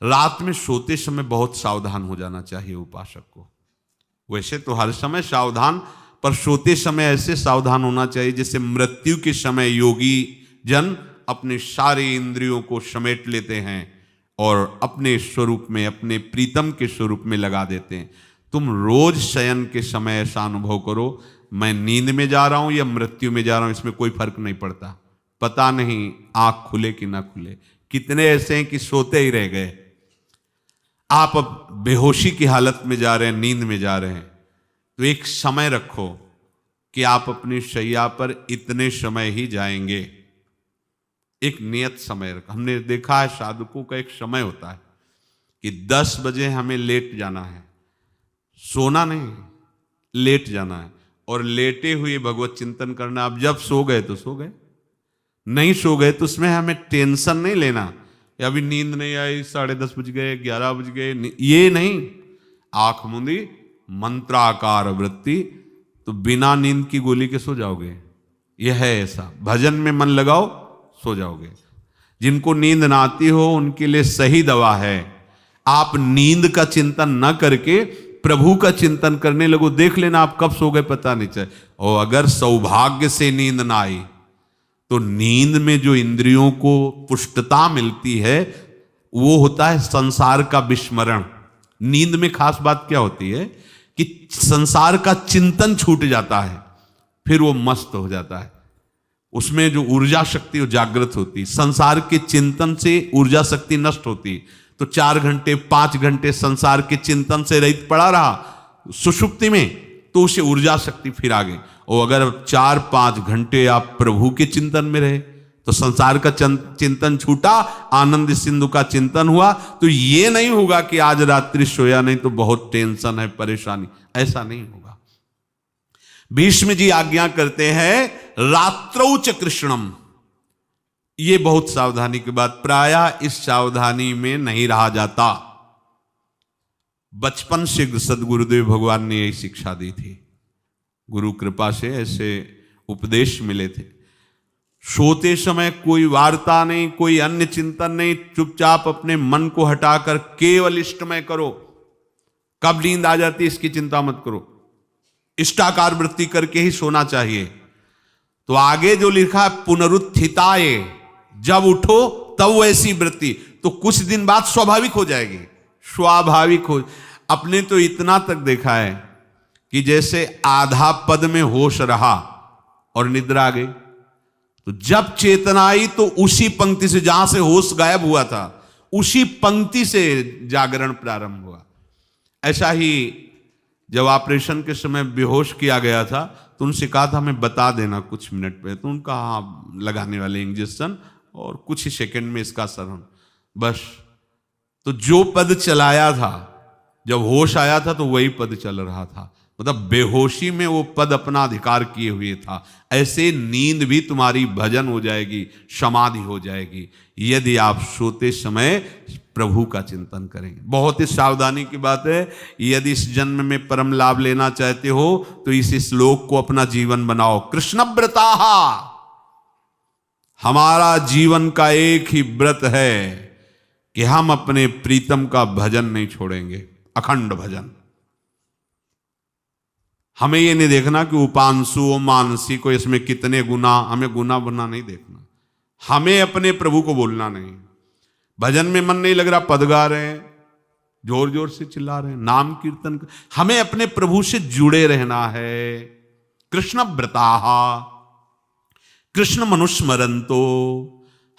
रात में सोते समय बहुत सावधान हो जाना चाहिए उपासक को। वैसे तो हर समय सावधान, पर सोते समय ऐसे सावधान होना चाहिए जैसे मृत्यु के समय योगी जन अपने सारे इंद्रियों को समेट लेते हैं और अपने स्वरूप में, अपने प्रीतम के स्वरूप में लगा देते हैं। तुम रोज शयन के समय ऐसा अनुभव करो, मैं नींद में जा रहा हूं या मृत्यु में जा रहा हूं, इसमें कोई फर्क नहीं पड़ता। पता नहीं आंख खुले कि ना खुले। कितने ऐसे हैं कि सोते ही रह गए। आप अब बेहोशी की हालत में जा रहे हैं, नींद में जा रहे हैं, तो एक समय रखो कि आप अपनी शैया पर इतने समय ही जाएंगे। एक नियत समय रखो। हमने देखा है साधकों का एक समय होता है कि 10 बजे हमें लेट जाना है, सोना नहीं, लेट जाना है, और लेटे हुए भगवत चिंतन करना। अब जब सो गए तो सो गए, नहीं सो गए तो उसमें हमें टेंशन नहीं लेना, अभी नींद नहीं आई, 10:30 बज गए, 11 बज गए, ये नहीं। आंख मूंदी, मंत्राकार वृत्ति, तो बिना नींद की गोली के सो जाओगे। यह है ऐसा, भजन में मन लगाओ, सो जाओगे। जिनको नींद ना आती हो उनके लिए सही दवा है, आप नींद का चिंतन न करके प्रभु का चिंतन करने लगो, देख लेना आप कब सो गए पता नहीं चले। और अगर सौभाग्य से नींद ना आई तो नींद में जो इंद्रियों को पुष्टता मिलती है वो होता है संसार का विस्मरण। नींद में खास बात क्या होती है कि संसार का चिंतन छूट जाता है, फिर वो मस्त हो जाता है। उसमें जो ऊर्जा शक्ति वो जागृत होती, संसार के चिंतन से ऊर्जा शक्ति नष्ट होती। तो 4 घंटे 5 घंटे संसार के चिंतन से रहित पड़ा रहा सुषुप्ति में, तो उसे ऊर्जा शक्ति फिर आ गई। और अगर 4-5 घंटे आप प्रभु के चिंतन में रहे तो संसार का चिंतन छूटा, आनंद सिंधु का चिंतन हुआ, तो ये नहीं होगा कि आज रात्रि सोया नहीं तो बहुत टेंशन है, परेशानी, ऐसा नहीं होगा। भीष्म जी आज्ञा करते हैं रात्रौ च कृष्णम। ये बहुत सावधानी की बात, प्रायः इस सावधानी में नहीं रहा जाता। बचपन से सदगुरुदेव भगवान ने यही शिक्षा दी थी, गुरु कृपा से ऐसे उपदेश मिले थे। सोते समय कोई वार्ता नहीं, कोई अन्य चिंतन नहीं, चुपचाप अपने मन को हटाकर केवल इष्टमय करो। कब नींद आ जाती है इसकी चिंता मत करो, इष्टाकार वृत्ति करके ही सोना चाहिए। तो आगे जो लिखा है पुनरुत्थिताये, जब उठो तब वैसी वृत्ति, तो कुछ दिन बाद स्वाभाविक हो जाएगी, स्वाभाविक हो। अपने तो इतना तक देखा है कि जैसे आधा पद में होश रहा और निद्रा आ गई, तो जब चेतना आई तो उसी पंक्ति से, जहां से होश गायब हुआ था उसी पंक्ति से जागरण प्रारंभ हुआ। ऐसा ही जब ऑपरेशन के समय बेहोश किया गया था तो उनसे कहा था हमें बता देना कुछ मिनट पे, तो उनका हाँ लगाने वाले इंजेक्शन और कुछ ही सेकंड में इसका असर होना, बस। तो जो पद चलाया था, जब होश आया था तो वही पद चल रहा था, मतलब बेहोशी में वो पद अपना अधिकार किए हुए था। ऐसे नींद भी तुम्हारी भजन हो जाएगी, समाधि हो जाएगी, यदि आप सोते समय प्रभु का चिंतन करेंगे। बहुत ही सावधानी की बात है, यदि इस जन्म में परम लाभ लेना चाहते हो तो इस श्लोक को अपना जीवन बनाओ। कृष्णव्रताः, हमारा जीवन का एक ही व्रत है कि हम अपने प्रीतम का भजन नहीं छोड़ेंगे, अखंड भजन। हमें ये नहीं देखना कि उपांशु मानसी को इसमें कितने गुना, हमें गुना बना नहीं देखना। हमें अपने प्रभु को बोलना नहीं। भजन में मन नहीं लग रहा, पद गा रहे हैं, जोर जोर से चिल्ला रहे हैं, नाम कीर्तन कर, हमें अपने प्रभु से जुड़े रहना है। कृष्ण व्रताः कृष्ण मनुस्मरन्तो,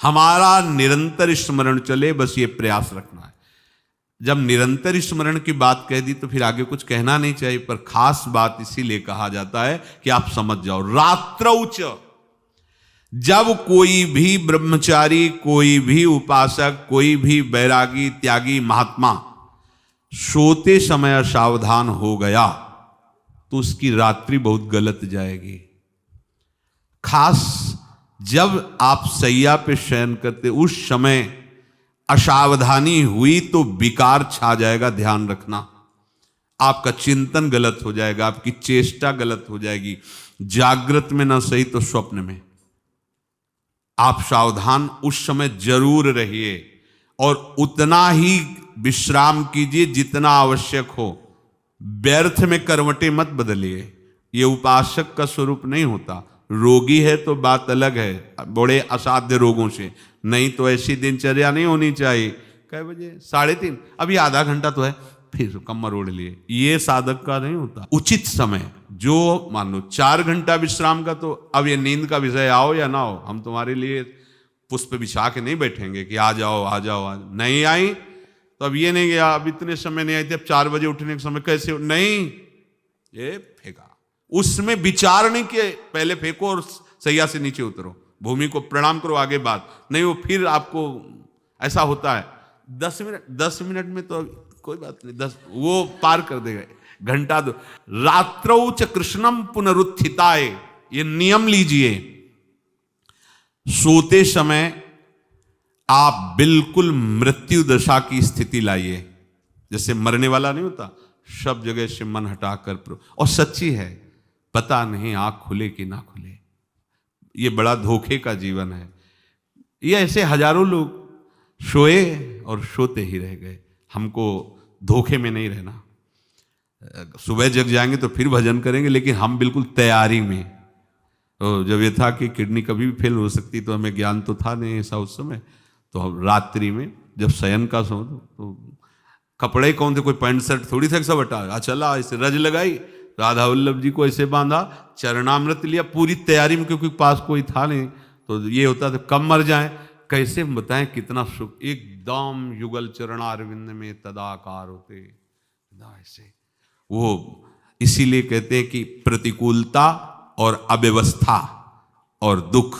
हमारा निरंतर स्मरण चले, बस ये प्रयास रखना है। जब निरंतर स्मरण की बात कह दी तो फिर आगे कुछ कहना नहीं चाहिए, पर खास बात इसीलिए कहा जाता है कि आप समझ जाओ। रात्रौ च, जब कोई भी ब्रह्मचारी, कोई भी उपासक, कोई भी बैरागी त्यागी महात्मा सोते समय असावधान हो गया तो उसकी रात्रि बहुत गलत जाएगी। खास जब आप सैया पे शयन करते उस समय असावधानी हुई तो विकार छा जाएगा, ध्यान रखना। आपका चिंतन गलत हो जाएगा, आपकी चेष्टा गलत हो जाएगी, जागृत में ना सही तो स्वप्न में। आप सावधान उस समय जरूर रहिए और उतना ही विश्राम कीजिए जितना आवश्यक हो। व्यर्थ में करवटें मत बदलिए, ये उपासक का स्वरूप नहीं होता। रोगी है तो बात अलग है, बड़े असाध्य रोगों से, नहीं तो ऐसी दिनचर्या नहीं होनी चाहिए। कै बजे? 3:30, अभी आधा घंटा तो है, फिर कमर ओढ़ लिए। ये साधक का नहीं होता। उचित समय, जो मान लो 4 घंटा विश्राम का, तो अब ये नींद का विषय आओ या ना हो, हम तुम्हारे लिए पुष्प बिछा के नहीं बैठेंगे कि आ जाओ आ जाओ आ जाओ। नहीं आई तो अब ये नहीं गया, अब इतने समय नहीं आई थी, अब 4 बजे उठने के समय कैसे? नहीं, ये फेंका। उसमें विचार नहीं किए, पहले फेंको और सैया से नीचे उतरो, भूमि को प्रणाम करो, आगे बात नहीं। वो फिर आपको ऐसा होता है 10 मिनट में तो कोई बात नहीं, 10 वो पार कर देगा, घंटा दो। रात्रौ च कृष्णम पुनरुत्थिताय, ये नियम लीजिए। सोते समय आप बिल्कुल मृत्यु दशा की स्थिति लाइए, जैसे मरने वाला नहीं होता, सब जगह से मन हटाकर। और सच्ची है, पता नहीं आंख खुले कि ना खुले, ये बड़ा धोखे का जीवन है। ये ऐसे हजारों लोग सोए और सोते ही रह गए। हमको धोखे में नहीं रहना। सुबह जग जाएंगे तो फिर भजन करेंगे, लेकिन हम बिल्कुल तैयारी में। तो जब ये था कि किडनी कभी भी फेल हो सकती, तो हमें ज्ञान तो था नहीं ऐसा उस समय, तो हम रात्रि में जब शयन का सो, तो कपड़े कौन थे, कोई पैंट शर्ट थोड़ी थे, सब हटा चला, ऐसे रज लगाई, राधा वल्लभ जी को ऐसे बांधा, चरणामृत लिया, पूरी तैयारी में, क्योंकि पास कोई था नहीं। तो ये होता था कब मर जाए, कैसे बताएं कितना सुख। एकदम युगल चरणारविंद में तदाकार होते ऐसे वो। इसीलिए कहते हैं कि प्रतिकूलता और अव्यवस्था और दुख,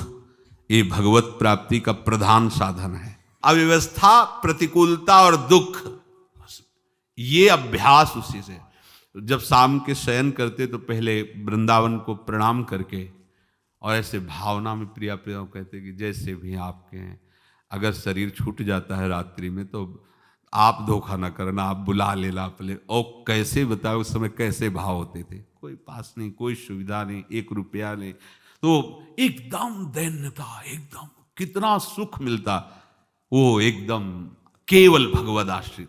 ये भगवत प्राप्ति का प्रधान साधन है। अव्यवस्था, प्रतिकूलता और दुख, ये अभ्यास उसी से। जब शाम के शयन करते तो पहले वृंदावन को प्रणाम करके और ऐसे भावना में प्रिया प्रिया कहते कि जैसे भी आपके हैं, अगर शरीर छूट जाता है रात्रि में तो आप धोखा ना करना, आप बुला लेना अपने। और कैसे बताओ उस समय कैसे भाव होते थे, कोई पास नहीं, कोई सुविधा नहीं, 1 रुपया नहीं, तो एकदम दैन्यता, एकदम कितना सुख मिलता, वो एकदम केवल भगवद आश्रित।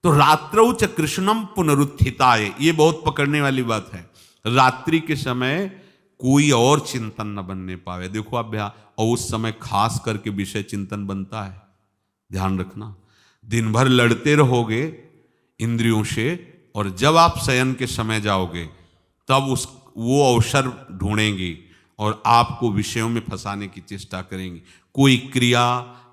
तो रात्रौ च कृष्णम पुनरुत्थिताय, ये बहुत पकड़ने वाली बात है। रात्रि के समय कोई और चिंतन न बनने पावे। देखो अभ्यास, और उस समय खास करके विषय चिंतन बनता है, ध्यान रखना। दिन भर लड़ते रहोगे इंद्रियों से, और जब आप शयन के समय जाओगे तब वो अवसर ढूंढेंगी और आपको विषयों में फंसाने की चेष्टा करेंगी। कोई क्रिया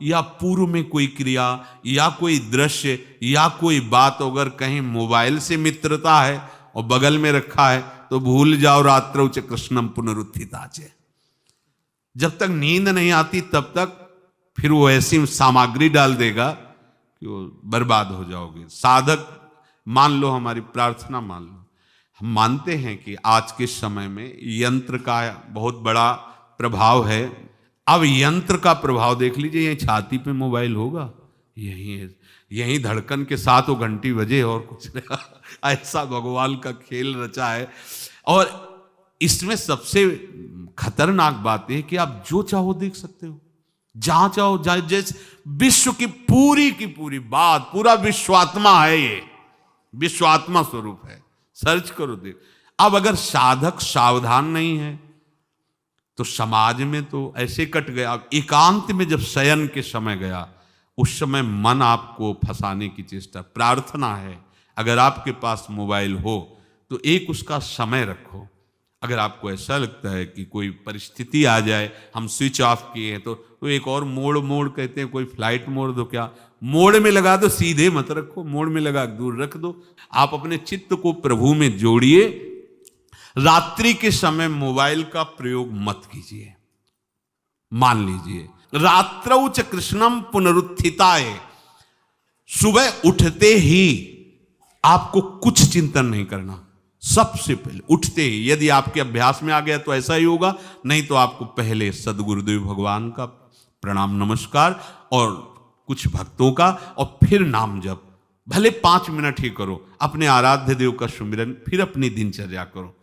या पूर्व में कोई क्रिया या कोई दृश्य या कोई बात, अगर कहीं मोबाइल से मित्रता है और बगल में रखा है तो भूल जाओ, रात्रौ च कृष्णम पुनरुत्थिताचे। जब तक नींद नहीं आती तब तक फिर वो ऐसी सामग्री डाल देगा कि वो बर्बाद हो जाओगे। साधक मान लो, हमारी प्रार्थना मान लो, हम मानते हैं कि आज के समय में यंत्र का बहुत बड़ा प्रभाव है। अब यंत्र का प्रभाव देख लीजिए, यही छाती पे मोबाइल होगा, यही धड़कन के साथ वो घंटी बजे और कुछ नहीं। ऐसा भगवान का खेल रचा है। और इसमें सबसे खतरनाक बात है कि आप जो चाहो देख सकते हो, जहां चाहो, जैसे विश्व की पूरी बात, पूरा विश्वात्मा है, ये विश्वात्मा स्वरूप है, सर्च करो देख। अब अगर साधक सावधान नहीं है तो समाज में तो ऐसे कट गया। अब एकांत में जब शयन के समय गया, उस समय मन आपको फंसाने की चेष्टा। प्रार्थना है, अगर आपके पास मोबाइल हो तो एक उसका समय रखो। अगर आपको ऐसा लगता है कि कोई परिस्थिति आ जाए, हम स्विच ऑफ किए हैं, तो एक और मोड कहते हैं, कोई फ्लाइट मोड दो, क्या मोड में लगा दो, सीधे मत रखो, मोड में लगा दूर रख दो। आप अपने चित्त को प्रभु में जोड़िए। रात्रि के समय मोबाइल का प्रयोग मत कीजिए। मान लीजिए रात्रौ च कृष्णम पुनरुत्थिताय, सुबह उठते ही आपको कुछ चिंतन नहीं करना। सबसे पहले उठते ही, यदि आपके अभ्यास में आ गया तो ऐसा ही होगा, नहीं तो आपको पहले सदगुरुदेव भगवान का प्रणाम नमस्कार और कुछ भक्तों का, और फिर नाम जप। भले 5 मिनट ही करो, अपने आराध्य देव का सुमिरन, फिर अपनी दिनचर्या करो।